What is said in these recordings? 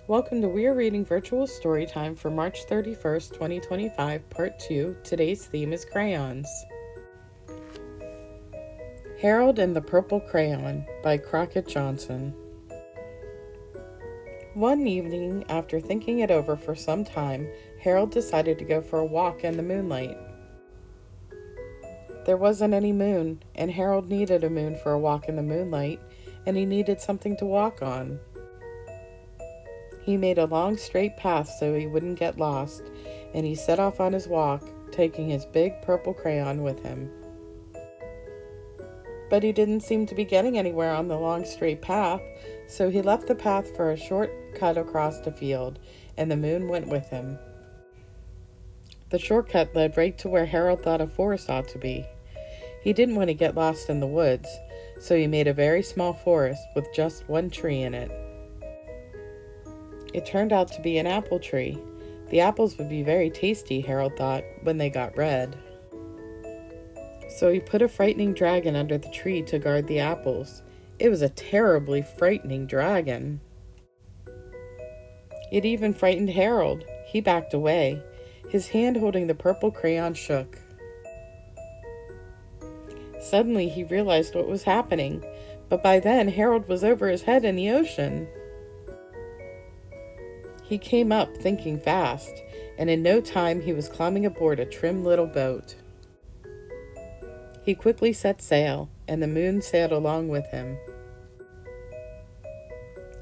Welcome to Weir Reading Virtual Storytime for March 31st, 2025, Part 2. Today's theme is Crayons. Harold and the Purple Crayon by Crockett Johnson. One evening, after thinking it over for some time, Harold decided to go for a walk in the moonlight. There wasn't any moon, and Harold needed a moon for a walk in the moonlight, and he needed something to walk on. He made a long straight path so he wouldn't get lost, and he set off on his walk, taking his big purple crayon with him. But he didn't seem to be getting anywhere on the long straight path, so he left the path for a short cut across the field, and the moon went with him. The shortcut led right to where Harold thought a forest ought to be. He didn't want to get lost in the woods, so he made a very small forest with just one tree in it. It turned out to be an apple tree. The apples would be very tasty, Harold thought, when they got red. So he put a frightening dragon under the tree to guard the apples. It was a terribly frightening dragon. It even frightened Harold. He backed away. His hand holding the purple crayon shook. Suddenly he realized what was happening, but by then Harold was over his head in the ocean. He came up thinking fast, and in no time he was climbing aboard a trim little boat. He quickly set sail, and the moon sailed along with him.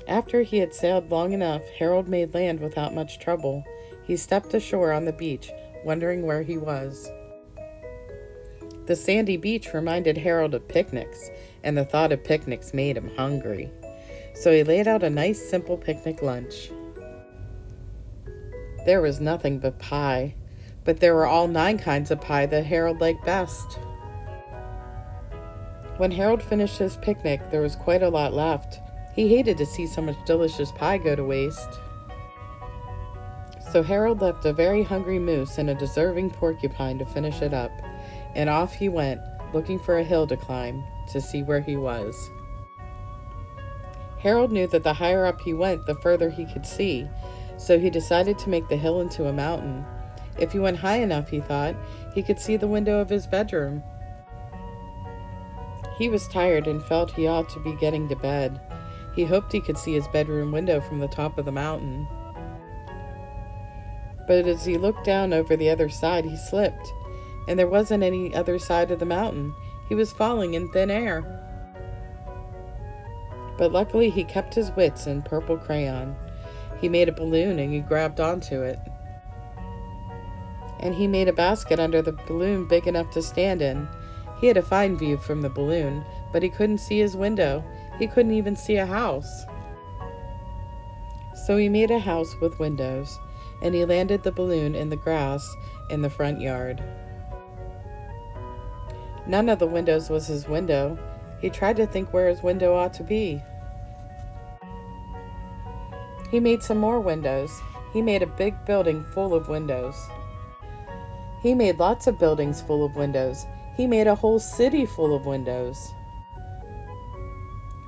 After he had sailed long enough, Harold made land without much trouble. He stepped ashore on the beach, wondering where he was. The sandy beach reminded Harold of picnics, and the thought of picnics made him hungry. So he laid out a nice, simple picnic lunch. There was nothing but pie, but there were all 9 kinds of pie that Harold liked best. When Harold finished his picnic, there was quite a lot left. He hated to see so much delicious pie go to waste. So Harold left a very hungry moose and a deserving porcupine to finish it up, and off he went, looking for a hill to climb, to see where he was. Harold knew that the higher up he went, the further he could see, so he decided to make the hill into a mountain. If he went high enough, he thought, he could see the window of his bedroom. He was tired and felt he ought to be getting to bed. He hoped he could see his bedroom window from the top of the mountain. But as he looked down over the other side, he slipped, and there wasn't any other side of the mountain. He was falling in thin air. But luckily he kept his wits and purple crayon. He made a balloon and he grabbed onto it. And he made a basket under the balloon big enough to stand in. He had a fine view from the balloon, but he couldn't see his window. He couldn't even see a house. So he made a house with windows, and he landed the balloon in the grass in the front yard. None of the windows was his window. He tried to think where his window ought to be. He made some more windows. He made a big building full of windows. He made lots of buildings full of windows. He made a whole city full of windows.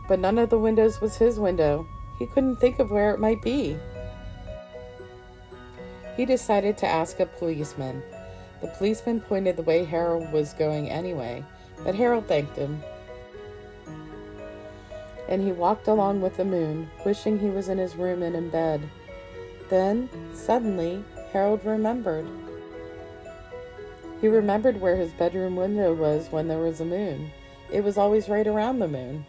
But none of the windows was his window. He couldn't think of where it might be. He decided to ask a policeman. The policeman pointed the way Harold was going anyway, but Harold thanked him. And he walked along with the moon, wishing he was in his room and in bed. Then, suddenly, Harold remembered. He remembered where his bedroom window was when there was a moon. It was always right around the moon.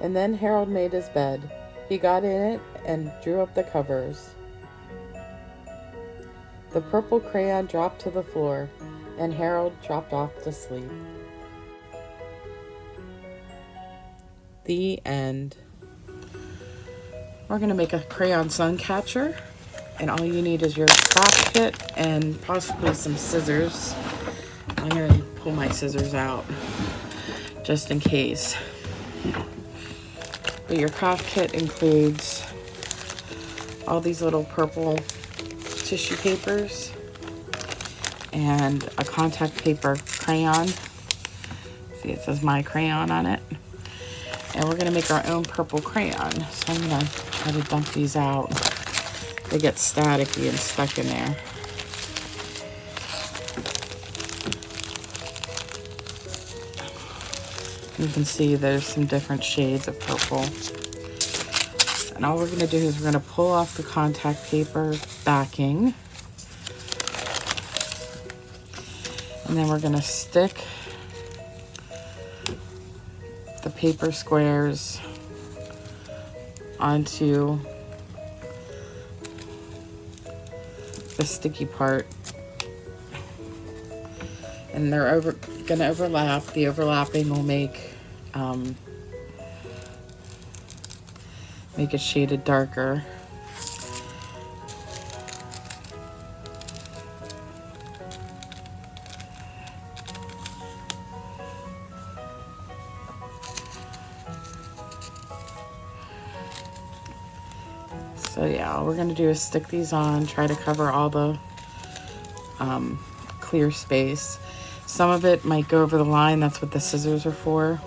And then Harold made his bed. He got in it and drew up the covers. The purple crayon dropped to the floor, and Harold dropped off to sleep. The end. We're going to make a crayon sun catcher, and all you need is your craft kit and possibly some scissors. I'm going to pull my scissors out just in case. But your craft kit includes all these little purple tissue papers and a contact paper crayon. See, it says my crayon on it. And we're going to make our own purple crayon. So I'm going to try to dump these out. They get staticky and stuck in there. You can see there's some different shades of purple. And all we're going to do is we're going to pull off the contact paper backing. And then we're going to stick the paper squares onto the sticky part. And they're going to overlap. The overlapping will make it shaded darker. So yeah, all we're going to do is stick these on, try to cover all the clear space. Some of it might go over the line. That's what the scissors are for.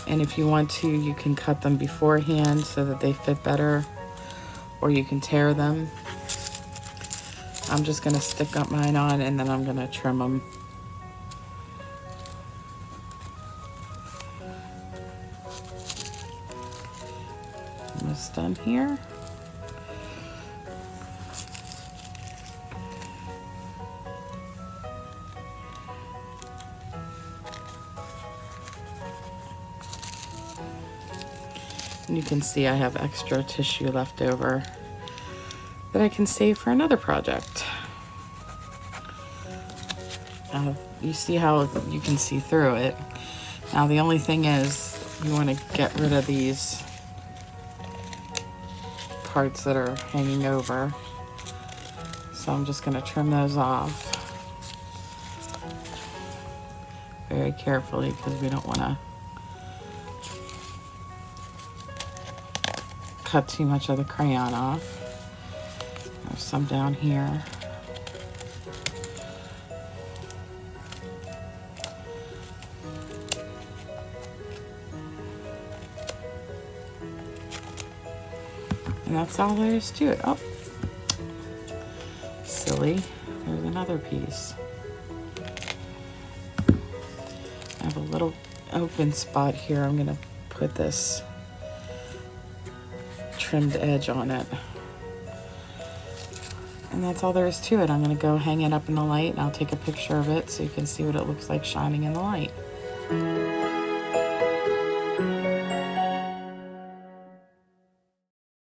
And if you want to, you can cut them beforehand so that they fit better, or you can tear them. I'm just going to stick up mine on, and then I'm going to trim them. Almost done here. And you can see I have extra tissue left over that I can save for another project. You see how you can see through it. Now the only thing is you want to get rid of these parts that are hanging over. So I'm just going to trim those off very carefully because we don't want to cut too much of the crayon off. There's some down here. And that's all there is to it. Oh, silly. There's another piece. I have a little open spot here. I'm going to put this trimmed edge on it. And that's all there is to it. I'm going to go hang it up in the light, and I'll take a picture of it so you can see what it looks like shining in the light.